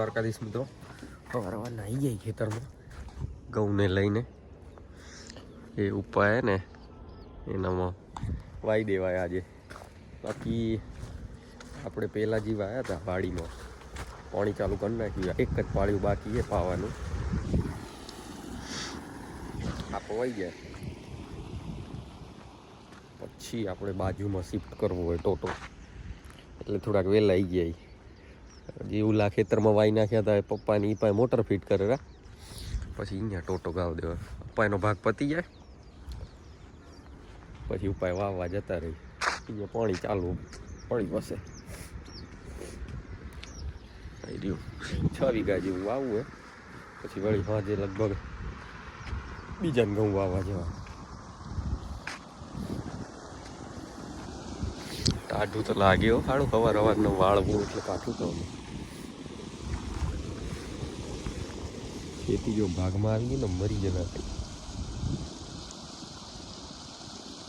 દ્વારકાધીશ મિત્રો સવારમાં નાહી જાય ખેતરમાં ઘઉંને લઈને એ ઉપાય ને એનામાં વાઈ દેવાય આજે. બાકી આપણે પહેલાં જે વાયા હતા વાડીમાં પાણી ચાલુ કરી નાખ્યું, એક જ પાળ્યું બાકી છે પાવાનું. આ પવાઈ જાય પછી આપણે બાજુમાં શિફ્ટ કરવું હોય ટોટો, એટલે થોડાક વહેલા આવી ગયા. જે ઓલા ખેતરમાં વાઈ નાખ્યા હતા પપ્પાની પાસે મોટર ફિટ કરેલા, પછી અહીંયા ટોટો ગાવ દેવા. પપ્પાનો ભાગ પતી જાય પછી ઉપાય વાવવા જતા રહી. અહીંયા પાણી ચાલુ પડી પાસે આવી રહ્યું. 6 વીઘા જેવું વાવવું હોય, પછી વળી સાંજે લગભગ બીજાને ઘઉં વાવવા જવા. ટાઢું તો લાગ્યો સારું, સવારનો વાળવું એટલે કાઠું થવાનું. ખેતી જો ભાગમાં આવી ગઈ ને મરી જતા થઈ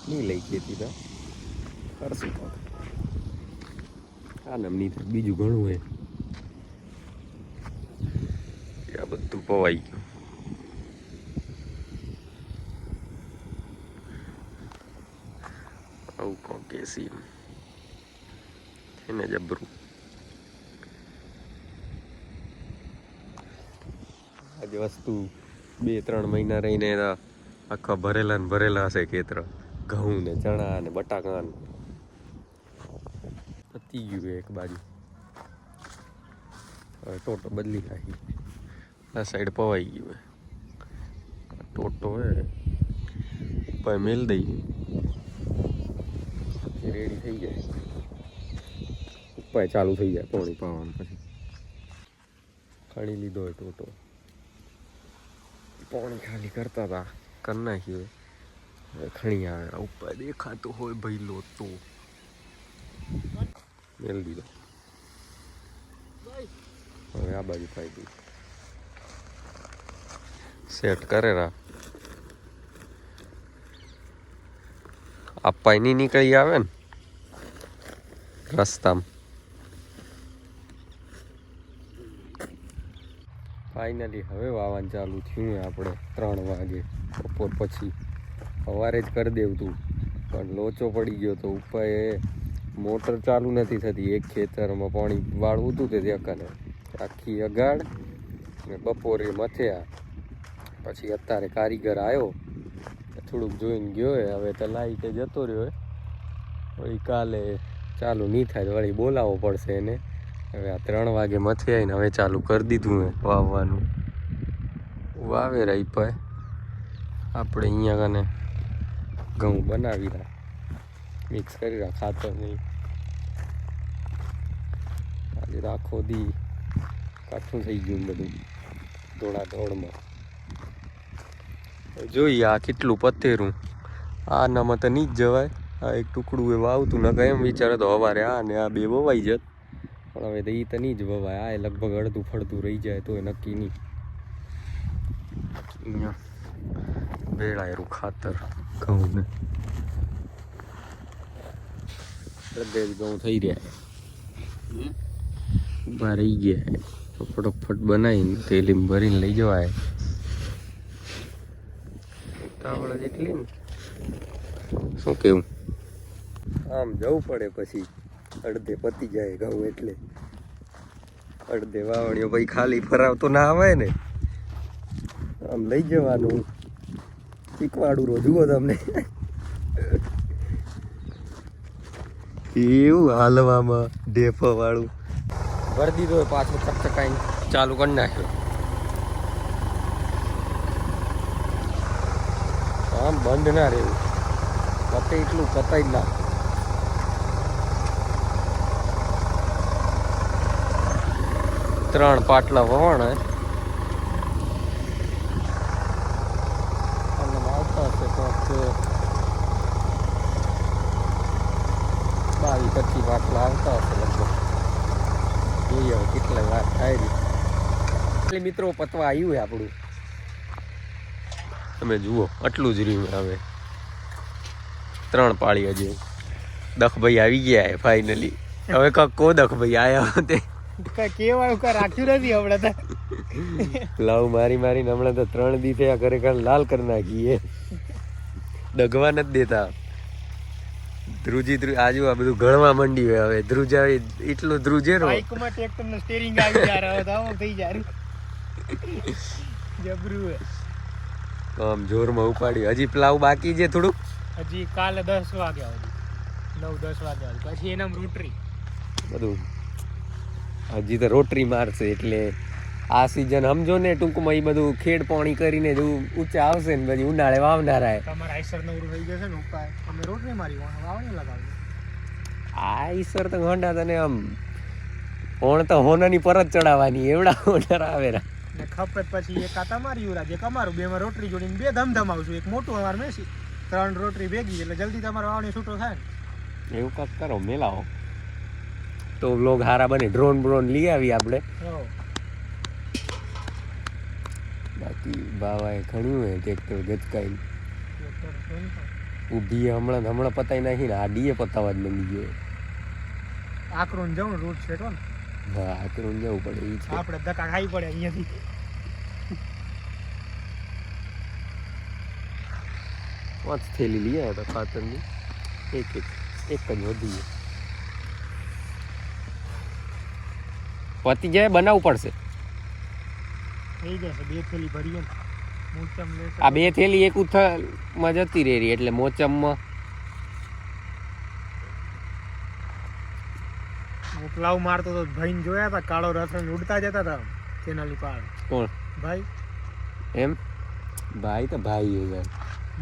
નહીં લઈ ખેતી તો કરશું. આ નમની બીજું ઘણું હોય. આ બધું પવાઈ ગયું. આવું કોણ કેસી એને જબરું. આજે વસ્તુ 2-3 મહિના રહીને આખા ભરેલા ને ભરેલા હશે ખેતર. ઘઉં ને ચણા ને બટાકા ને પતી ગયું એક બાજુ. હવે ટોટો બદલી નાખી. આ સાઈડ પવાઈ ગયું. ટોટો હે ઉપર મેલ દઈએ રેડી થઈ જાય. ઉપર ચાલુ થઈ જાય પાણી પાવાનું. પછી ખાણી લીધો હોય ટોટો, પાણી ખાલી કરતા હતા કરી નાખ્યું. ખણી આવે ઉપર દેખાતું હોય ભઈલો તો મેલ દીધો. હવે આ બાજુ ખાઈ ગયું સેટ કરેલા. આ પાણી નીકળી આવે ને રસ્તામાં. ફાઇનલી હવે વાવવાનું ચાલુ થયું. આપણે 3 વાગે બપોર પછી. સવારે જ કરી દેવું તું પણ લોચો પડી ગયો તો. ઉપર મોટર ચાલુ નથી થતી. એક ખેતરમાં પાણી વાળવું હતું તે ત્યાં કને આખી અગાડ ને બપોરે મથ્યા. પછી અત્યારે કારીગર આવ્યો થોડુંક જોઈને ગયો. હવે તો લાઈટે જતો રહ્યો. વળી કાલે ચાલુ નહીં થાય વળી બોલાવવો પડશે એને. હવે આ 3 વાગે મથી આવીને હવે ચાલુ કરી દીધું મેં વાવવાનું. વાવે રહી પાય આપણે અહીંયા કને ઘઉં બનાવી રહ્યા, મિક્સ કરી રહ્યા ખાતર નહીં. આજે રાખો દી કાઠું થઈ ગયું બધું દોડા દોડમાં. જોઈએ આ કેટલું પતેરું. આ નામાં તો નહીં જ જવાય. આ એક ટુકડું એ વાવતું ન એમ વિચારે તો સવારે આ ને આ 2 વવાઈ જત. પણ હવે તો એ તો નહીં જ વવાય. આ લગભગ અડધું ફળતું રહી જાય તો એ નક્કી નહીં. અહીંયા ભેળાયેલું ખાતર ઘઉં ને બધે ઘઉં થઈ રહ્યા. ઊભા રહી ગયા. ફટોફટ બનાવીને થેલીમાં ભરીને લઈ જવાય. ઉતાવળ જેટલી ને શું કેવું. આમ જવું પડે પછી અડધે પતી જાય ઘઉં એટલે. અડધે વાવણીઓ ભાઈ ખાલી ફરાવતો ના આવે ને. આમ લઈ જવાનું શીખવાડું રોજ જુઓ તમને. એવું હાલવામાં ઢેફા વાળું ભરી દીધો હોય. પાછું ચકચકાઈને ચાલુ કરી નાખ્યો. આમ બંધ ના રહેવું. પતે એટલું પતાઈ જ ના. ત્રણ પાટલા વવાણ આવતા હશે તો 22-25 પાટલા આવતા હશે લગભગ. જોઈએ હવે કેટલા વાત થાય રહી. એટલે મિત્રો પતવા આવ્યું હોય આપણું. તમે જુઓ આટલું જ રહ્યું. હવે 3 પાળી હજી. દખભાઈ આવી ગયા ફાઇનલી. હવે કાંક કો દખભાઈ આવ્યા તે કઈ કેવાયું કઈ રાખ્યું નથી હમણાં તો. લાવ મારી મારીને હમણાં તો 3 દી થયા ખરેખર લાલ કરી નાખી એ ડગવા નથી દેતા. ધ્રુજી આજુ આ બધું ગણવા માંડી હોય હવે. ધ્રુજા એટલું ધ્રુજે રો બાઈકમાં ટ્રેક્ટરનું સ્ટીરિંગ આવી જાય હવે તો આવું થઈ જાય જબરું હે. આમ જોરમાં ઉપાડી. હજી પ્લાવ બાકી છે થોડુંક. હજી કાલે 10 વાગ્યા સુધી 9-10 વાગ્યા સુધી પછી એનામ રોટરી બધું હજી તો રોટરી મારશે એટલે આ સિઝન સમજો ને ટૂંકમાં એ બધું ખેડ પાણી કરીને જ ઊંચા આવશે ને પછી ઉનાળે વાવનાર આવે. તમારા આઈસર નવરું થઈ જશે ને ઉપાય અમે રોટરી મારી વાવણી લગાવી. આ ઈશ્વર તો હોંડા તને આમ હોણ તો હોનાની પરત ચડાવવાની એવડા હોનાર આવે ને ખપત પછી એક આ તમારી યુરાજ એક અમારું બેમાં રોટરી જોડીને 2 ધમધમ આવશું. એક મોટું અમાર મેસી 3 રોટરી ભેગી એટલે જલ્દી તમારે વાવણી છૂટો થાય ને. એવું કાંક કરો મેલાવો તો લોગ હારા બને. ડ્રોન લઈ આવી આપણે. બાકી બાવાએ ઘણું હે ટ્રેક્ટર ગચકાઈ ઊભી હમણાં પતાઈ નાખીને આ ડીએ પતાવવા જ મંડી ગયો. આકરું જવું રૂટ છેટો ને. હા આકરું જવું પડે એ છે. આપણે ધક્કા ખાઈ પડે અહીંયાથી. 5 થેલી લઈ આવ્યા હતા ખાતરની. એક જ વધી પતી જાય બનાવવું પડશે. થઈ જશે 2 થેલી ભરીએ ને મોચમ લેશે. આ 2 થેલી એક ઉથલમાં જતી રહી એટલે મોચમમાં હું પ્લાવ મારતો તો ભાઈને જોયા હતા કાળો રથણ ઉડતા જતા હતા કેનાલી પાર. કોણ ભાઈ? એમ ભાઈ તો ભાઈ હે યાર.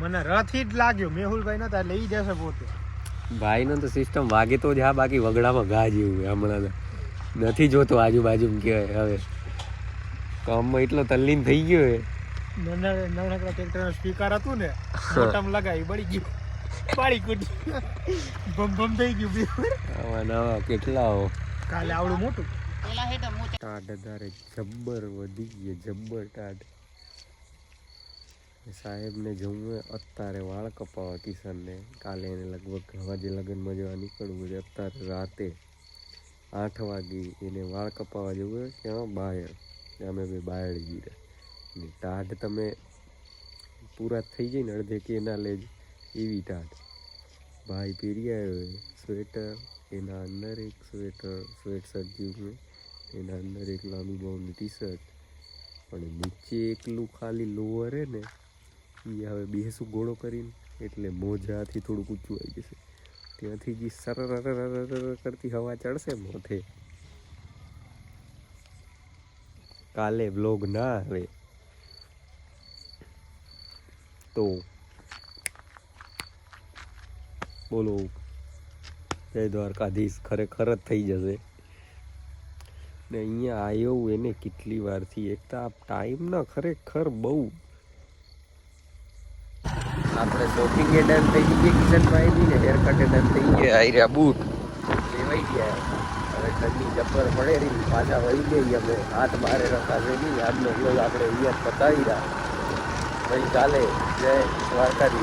મને રથી જ લાગ્યો. મેહુલભાઈ નતા એટલે ઈ જશે પોતે. ભાઈનો તો સિસ્ટમ વાગે તો જ. હા બાકી વગડામાં ઘા જેવું હમણાં તો નથી જોતો આજુબાજુ કહેવાય. હવે કામમાં એટલો તલ્લીન થઈ ગયો હે. નવનકડા ટ્રેક્ટરનું સ્પીકર હતું ને મોટમ લગાવી બળી ગયું પાડી કૂટી બમ બમ થઈ ગયું. આવા નવા કેટલા હો. કાલે આવડું મોટું ટાઢ ધારે જબ્બર વધી ગયે જબ્બર ટાઢ. સાહેબને જવું અત્યારે વાળ કપાવવા કિશનને. કાલે એને લગભગ હવાજે લગ્નમાં જવા નીકળવું છે. અત્યારે રાતે 8 વાગે એને વાળ કપાવવા જવું હોય ક્યાં બાયડ. અમે બે બાયડ ગીરે ને ટાઢ તમે પૂરા થઈ જાય ને અડધે કે ના લેજ એવી ટાઢ. ભાઈ પહેરી આવ્યો સ્વેટર. એના અંદર એક સ્વેટ શર્ટ જેવું એના અંદર એક લાંબી બાઉની ટી શર્ટ અને નીચે એકલું ખાલી લોઅર હે ને એ હવે બેસું ગોળો કરીને એટલે મોજાથી થોડુંક ઊંચું આવી જશે. ત્યાંથી જે સરર કરતી હવા ચડશે મોથે. કાલે વ્લોગ ના આવે તો બોલો જય દ્વારકાધીશ ખરેખર જ થઈ જશે. ને અહીંયા આવ્યો એને કેટલી વારથી. એક તો આ ટાઈમ ના ખરેખર બહુ. આપણે શોપિંગ એ ડન થઈ ગઈ કિશનભાઈની ને હેર કટ ડન થઈ ગયા. આયરા બૂટ લેવાઈ ગયા. હવે ઠંડી જબ્બર પડે રહી પાછા વળી ગઈ. અમે હાથ બારે રખાશે નહીં. આજનો બ્લોગ આપણે અહીંયા પતાવી રહ્યા. ભાઈ ચાલે જય દ્વારકાધીશ.